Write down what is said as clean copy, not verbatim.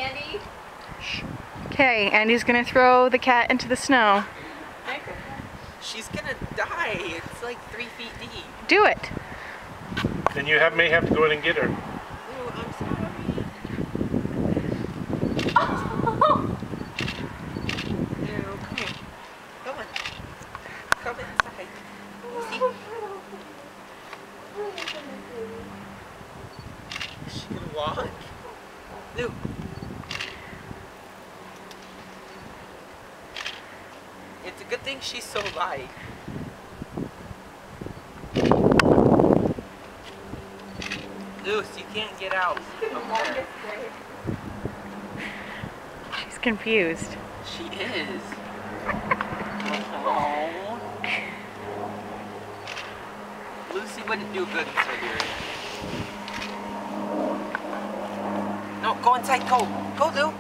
Andy. Okay, Andy's gonna throw the cat into the snow. She's gonna die. It's like 3 feet deep. Do it. Then you may have to go in and get her. Oh, I'm sorry. No, come here. Come on. Come inside. See? Is she gonna walk? Luke. It's a good thing she's so light. Luce, you can't get out. Okay. She's confused. She is. Oh. Lucy wouldn't do good in Siberia. No, go inside. Go. Go, Lou.